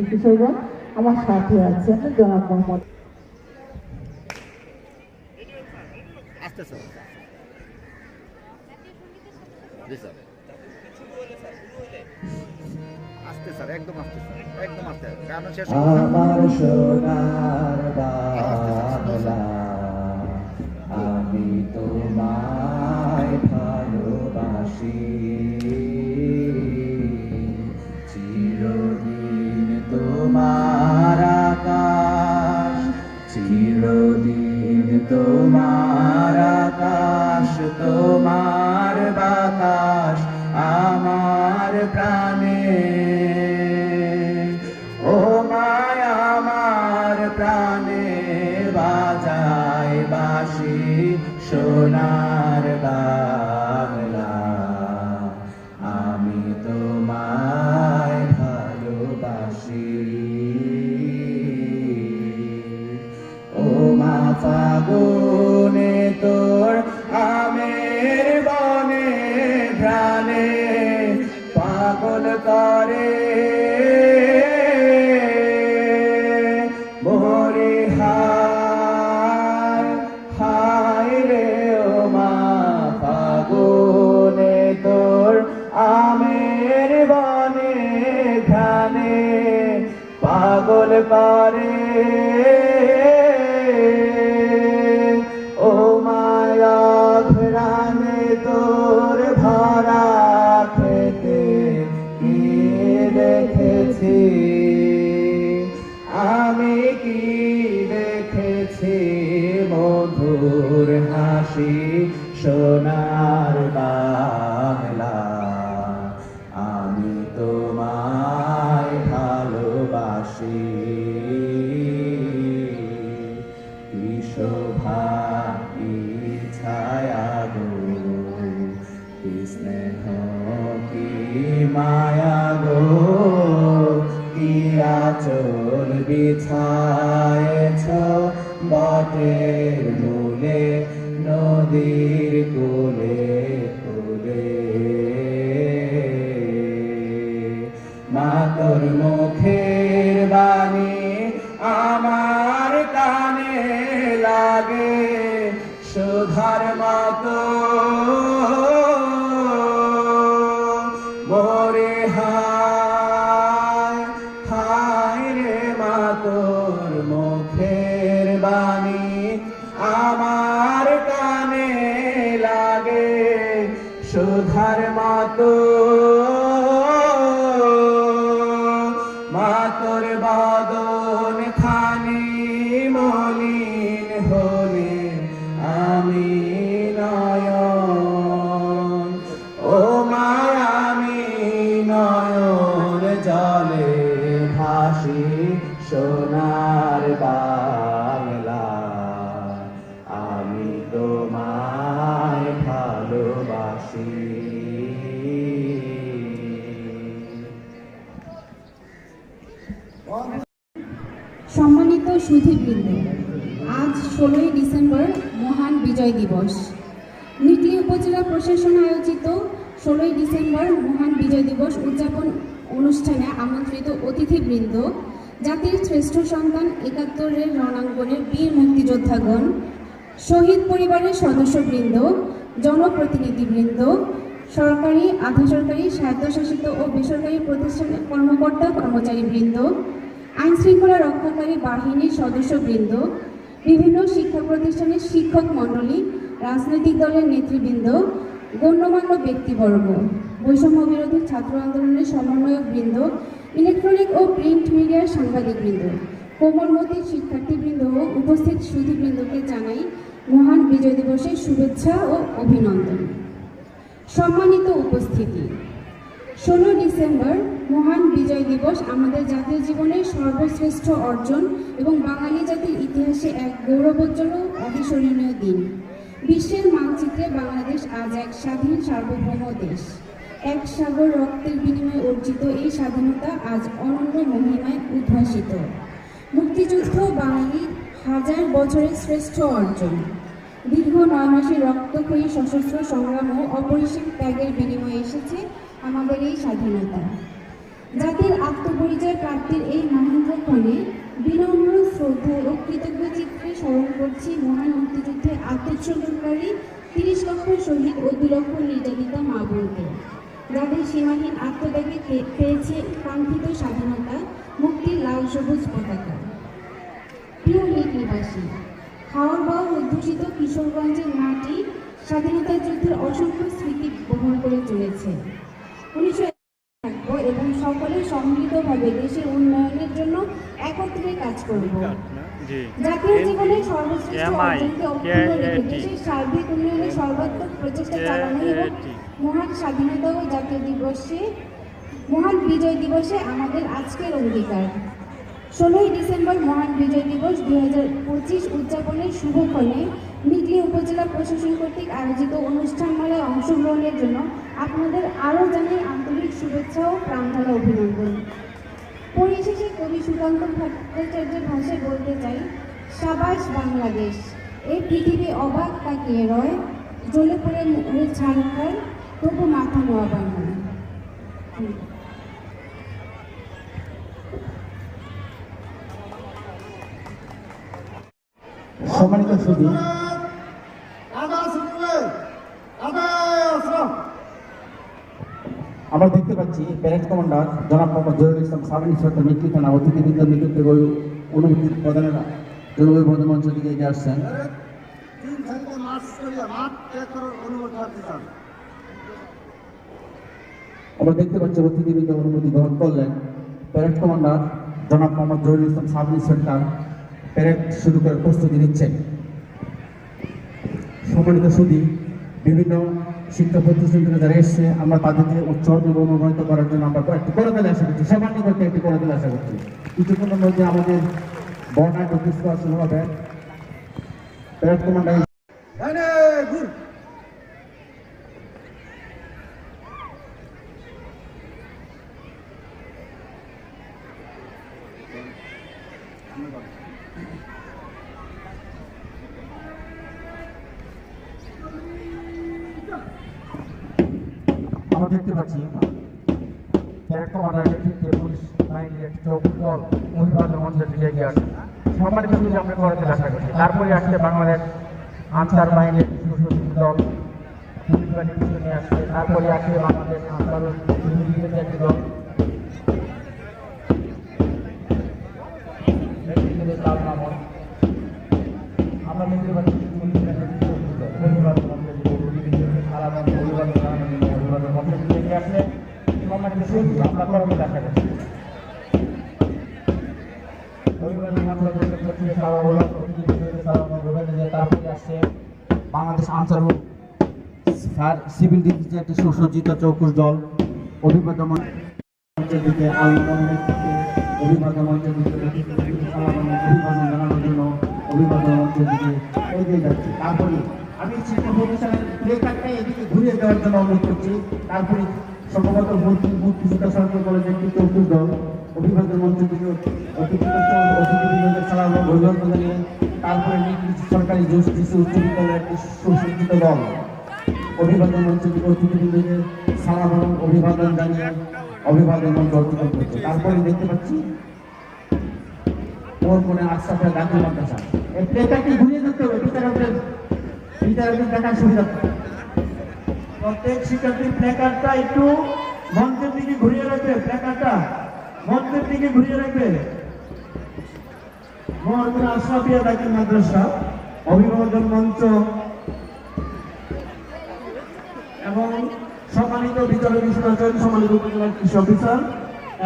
কিশোরগঞ্জ আমার সাথে আছেন জনাব মোহাম্মদ আমার সোনার বাংলা আমি তোমায় ভালোবাসি চিরদিন তোমার আকাশ চিরদিন তোমার আকাশ তোমার বাতাস আমার প্রাণে ও মায়া আমার প্রাণে বাজায় বাঁশি সোনার বাংলা আমি তোমায় ভালোবাসি ও মা ফাগুনে তোর আমের বনে ঘ্রাণে পাগল করে মোরে হায় হায় রে ও মা ফাগুনে তোর আমের বনে ঘ্রাণে পাগল করে ও মায়া ঘ্রাণে তোর ভরা খেতে কি দেখেছি আমি কি দেখেছি মধুর হাসি সোনার বাংলা আমি তোমায় ভালোবাসি কি শোভা কি ছায়া গো কি স্নেহ কি মায়া গো কি আঁচল বিছায়েছ বটের মূলে নদীর কোলে কোলে মা তোর মুখের বাণী আমার কানে লাগে সুধার মতো মোরে হায় হায় রে মা তোর মুখের বাণী আমার কানে লাগে সুধার মতো মা তোর বদন খানি মলিন হলে আমি নয়ন ও মায়া আমি নয়ন জলে ভাসি সোনার বাংলা আমি তোমায় ভালোবাসি সম্মানিত সুধীবৃন্দ, আজ 16ই ডিসেম্বর মহান বিজয় দিবস। নিকলী উপজেলা প্রশাসন আয়োজিত 16ই ডিসেম্বর মহান বিজয় দিবস উদযাপন অনুষ্ঠানে আমন্ত্রিত অতিথিবৃন্দ, জাতির শ্রেষ্ঠ সন্তান ৭১-এর রণাঙ্গনের বীর মুক্তিযোদ্ধাগণ, শহীদ পরিবারের সদস্যবৃন্দ, জনপ্রতিনিধিবৃন্দ, সরকারি আধা সরকারি স্বায়ত্তশাসিত ও বেসরকারি প্রতিষ্ঠানের কর্মকর্তা কর্মচারীবৃন্দ, আইনশৃঙ্খলা রক্ষাকারী বাহিনীর সদস্যবৃন্দ, বিভিন্ন শিক্ষা প্রতিষ্ঠানের শিক্ষক মণ্ডলী, রাজনৈতিক দলের নেতৃবৃন্দ, গণ্যমান্য ব্যক্তিবর্গ, বৈষম্য বিরোধী ছাত্র আন্দোলনের সমন্বয়কবৃন্দ, ইলেকট্রনিক ও প্রিন্ট মিডিয়ার সাংবাদিকবৃন্দ, কোমলমতি শিক্ষার্থীবৃন্দ ও উপস্থিত সুধীবৃন্দকে জানাই মহান বিজয় দিবসের শুভেচ্ছা ও অভিনন্দন। সম্মানিত উপস্থিতি, 16 ডিসেম্বর মহান বিজয় দিবস আমাদের জাতীয় জীবনের সর্বশ্রেষ্ঠ অর্জন এবং বাঙালি জাতির ইতিহাসে এক গৌরবোজ্জ্বল অবিস্মরণীয় দিন। বিশ্বের মানচিত্রে বাংলাদেশ আজ এক স্বাধীন সার্বভৌম দেশ। এক সাগর রক্তের বিনিময়ে অর্জিত এই স্বাধীনতা আজ অনন্য মহিমায় উদ্ভাসিত। মুক্তিযুদ্ধ বাঙালির হাজার বছরের শ্রেষ্ঠ অর্জন। দীর্ঘ 9 মাসের রক্তক্ষয়ী সশস্ত্র সংগ্রাম ও অপরিসীম ত্যাগের বিনিময়ে এসেছে আমাদের এই স্বাধীনতা। জাতির আত্মপরিচয় প্রাপ্তির মাঝখানে বিনম্র শ্রদ্ধা ও কৃতজ্ঞ চিত্রে স্মরণ করছি মহান মুক্তিযুদ্ধে আত্মোৎসর্গকারী 30 লক্ষ শহীদ ও 2 লক্ষ নির্যাতিতা মা বোনকে, যাদের সীমাহীন আত্মত্যাগে পেয়েছে কাঙ্ক্ষিত স্বাধীনতা, মুক্তির লাল সবুজ পতাকা। প্রিয় নিকলিবাসী, খাওয়ার বাওয়ার অধ্যুষিত কিশোরগঞ্জের মাটি স্বাধীনতা যুদ্ধের অসংখ্য স্মৃতি বহন করে চলেছে। 19 থাকবো এবং সকলে সম্মিলিতভাবে দেশের উন্নয়নের জন্য একত্রে কাজ করব। জাতীয় জীবনের সর্বশ্রেষ্ঠ অর্জনকে অক্ষুণ্ণ রেখে দেশের সার্বিক উন্নয়নে সর্বাত্মক প্রচেষ্টা চালানো এবং মহান স্বাধীনতা ও জাতীয় দিবসে, মহান বিজয় দিবসে আমাদের আজকের অঙ্গীকার। 16ই ডিসেম্বর মহান বিজয় দিবস 2025 উদযাপনের শুভক্ষণে নিকলী উপজেলা প্রশাসন কর্তৃক আয়োজিত অনুষ্ঠানমালায় অংশগ্রহণের জন্য আপনাদের আরও জানাই আন্তরিক শুভেচ্ছা ও প্রাণঢালা অভিনন্দন। পরিশেষে কবি সুকান্ত ভট্টাচার্যের ভাষায় বলতে চাই, সাবাস বাংলাদেশ, এই পৃথিবী অবাক তাকিয়ে রয়, জ্বলে পড়ে মুখে ছাড়খার, তবু মাথা নোয়াবার নয়। সম্মানিত সুধী, আমরা দেখতে পাচ্ছি প্যারেড কমান্ডার জনাব মোহাম্মদ জহিরুল ইসলাম সাব ইন্সপেক্টর নিকলী থানা অতিথিবৃন্দ নিকটে অনুমতি প্রদানের জন্য অভিবাদন মঞ্চ দিকে এগিয়ে আসছেন। আমরা দেখতে পাচ্ছি অতিথিবৃন্দ অনুমতি গ্রহণ করলেন। প্যারেড কমান্ডার জনাব মোহাম্মদ জহিরুল ইসলাম সাব ইন্সপেক্টর প্যারেড শুরু করে প্রস্তুতি নিচ্ছেন। সম্মানিত সুধী, বিভিন্ন শিক্ষা প্রতিষ্ঠান থেকে যারা এসছে, আমরা তাদেরকে উৎসর্গ অনুপ্রাণিত করার জন্য আমরা একটি করতালি আশা করছি, সবার নিকটে একটি করতালি আশা করছি। কিছুক্ষণের মধ্যে আমাদের বর্ণাঢ্য পুষ্পার্চনা শুরু হবে। প্যারেড কমান্ডার আমরা দেখতে পাচ্ছি প্যারেড কমান্ডার নেতৃত্বে পুলিশ বাহিনীর একটি চৌকদল অভিবাদন মঞ্চের দিকে এগিয়ে আসে। সম্মানিত সুধী, আমরা করতে আশা করছি। তারপরে আসছে বাংলাদেশ আনসার বাহিনীর সুশোভিত দল, পুলিশ বাহিনীর পিছনে আসছে। তারপরে আসছে বাংলাদেশ আনসার একটি দল, আমরা দেখতে পাচ্ছি পুলিশ বাহিনীর অভিবাদন মঞ্চের দিকে অভিবাদন জানানোর জন্য অভিবাদন মঞ্চের দিকে এগিয়ে আসলে সম্মানিত সুধী, আমরা করতে আশা করছি। তারপরে আসছে বাংলাদেশ আনসার সিভিল ডিফেন্সের একটি সুসজ্জিত চৌকুশ দল, অভিবাদন মঞ্চের দিকে অভিবাদন মঞ্চের দিকে অভিবাদন জানানোর জন্য অভিবাদন মঞ্চের দিকে এগিয়ে যাচ্ছে। তারপরে আমি শিক্ষা প্রতিষ্ঠানের প্লে কার্ডটা এদিকে ঘুরিয়ে দেওয়ার জন্য অনুরোধ করছি। তারপরে সম্ভবত মুক্তিযোদ্ধা সরকার কলেজের একটি চৌকুশ দল অভিবাদন মঞ্চের দিকে অতিথিবৃন্দের সালাম ও অভিবাদন জানিয়ে তারপরে নিকলী সরকারি শিশু উচ্চ বিদ্যালয়ের একটি সুসজ্জিত দল অভিবাদন মঞ্চের দিকে অতিথিবৃন্দের সালাম এবং অভিবাদন জানিয়ে অভিবাদন মঞ্চ অতিক্রম করছে। তারপরে দেখতে পাচ্ছি ওর মনে আশরাফের গান্ধী মাদ্রাসা। এই প্লেকারটি ঘুরিয়ে দিতে হবে, বিচারকদের দেখার সুবিধা। প্রত্যেক শিক্ষার্থীর প্লেকারটা একটু মঞ্চের দিকে ঘুরিয়ে রাখবে, প্লেকারটা মঞ্চের দিকে ঘুরিয়ে রাখবে। মহানপুর আশরাফিয়া গান্ধী মাদ্রাসা অভিবাদন মঞ্চ এবং সম্মানিত বিচারক হিসেবে আছেন সম্মানিত উপজেলা কৃষি অফিসার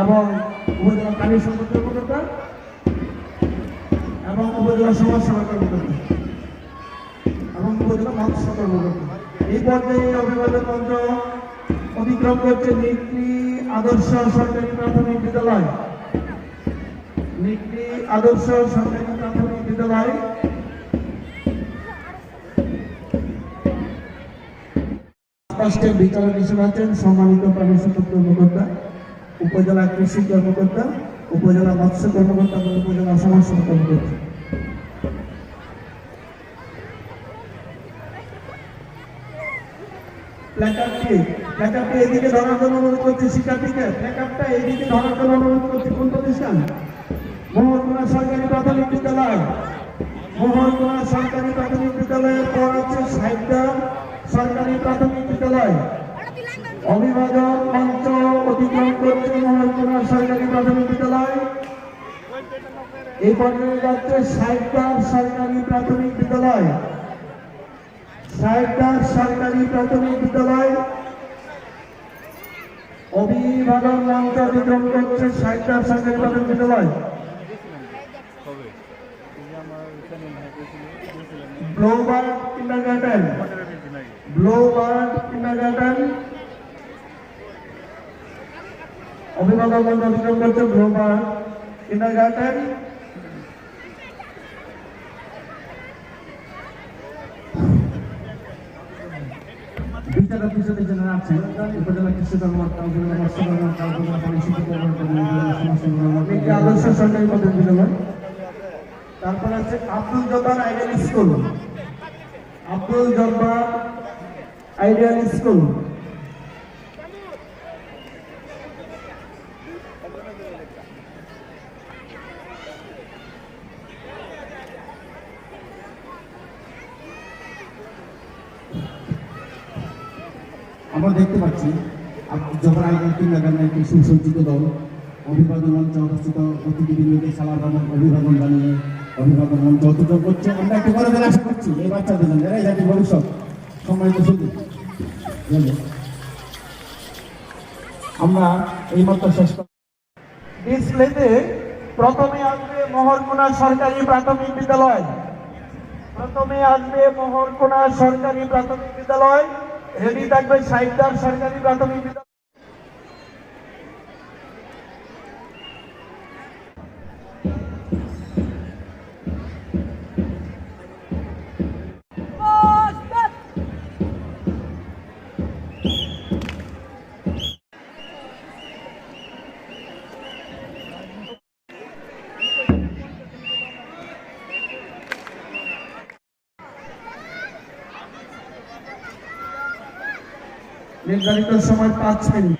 এবং উপজেলা পানি সম্পদ কর্মকর্তা এবং উপজেলা সমাজ সেবা কর্মকর্তা এবং উপজেলা মৎস্য কর্মকর্তা। এই পর্যায়ে অভিবাদন মঞ্চ অতিক্রম করছে নিকলী আদর্শ সরকারি প্রাথমিক বিদ্যালয়। নিকলী আদর্শ সরকারি প্রাথমিক বিদ্যালয় রাষ্ট্রের বিচারক হিসেবে আছেন সম্মানিত প্রাণী সম্পদ কর্মকর্তা, উপজেলা কৃষি কর্মকর্তা, উপজেলা মৎস্য কর্মকর্তা এবং উপজেলা সমাজ সেবা কর্মকর্তা। প্ল্যাকার্ডটি এদিকে ধরার জন্য অনুরোধ করছি শিক্ষার্থীকে। প্ল্যাকার্ডটা এদিকে ধরার জন্য অনুরোধ করছি। কোন প্রতিষ্ঠান? মোহনকুনা সরকারি প্রাথমিক বিদ্যালয়, মোহনকুনা সরকারি প্রাথমিক বিদ্যালয়ের পর আছে সাহিত্যা সরকারি প্রাথমিক বিদ্যালয়। অভিভাবক মঞ্চ অতিক্রম করছে মোহনকুনা সরকারি প্রাথমিক বিদ্যালয়। এই পর্যায়ে যাচ্ছে সাহিত্যা সরকারি প্রাথমিক বিদ্যালয়, সাহিত্যা সরকারি প্রাথমিক বিদ্যালয়। অভিভাবক মঞ্চ অতিক্রম করছে সাহিত্যা সরকারি প্রাথমিক বিদ্যালয়। Bluebird kindergarten, Bluebird kindergarten. অভিভাবক মঞ্চ অতিক্রম করছে ব্লুবার্ড কিন্ডারগার্টেন। বিচার অফিসারদের জন্য আছেন উপজেলা কৃষি কর্মকর্তা, উপজেলা মৎস্য কর্মকর্তা, উপজেলা পানি শিল্প কর্মকর্তা, আদর্শ সরকারি প্রাথমিক বিদ্যালয়। তারপর আছে Abdul Jabbar ideal school, Abdul Jabbar ideal school. আমরা দেখতে পাচ্ছি যখন আইডিয়াল কিন্ডারগার্টেনের একটি সুসজ্জিত দল অভিবাদন মঞ্চে অবস্থিত অতিথিবৃন্দকে সালাম এবং অভিবাদন জানিয়ে অভিবাদন মঞ্চ অতিক্রম করছে। আমরা একটু বড় দিন আশা করছি এই বাচ্চাদের জন্য, এরাই জাতির ভবিষ্যৎ। সম্মানিত সুদী, আমরা এই মাত্র শেষ ডিসপ্লেতে প্রথমে আসবে মোহনকুনা সরকারি প্রাথমিক বিদ্যালয়, প্রথমে আসবে মোহনকুনা সরকারি প্রাথমিক বিদ্যালয়। রেডি থাকবে সাহিত্যা সরকারি প্রাথমিক বিদ্যালয়। নির্ধারিত সময় 5 মিনিট।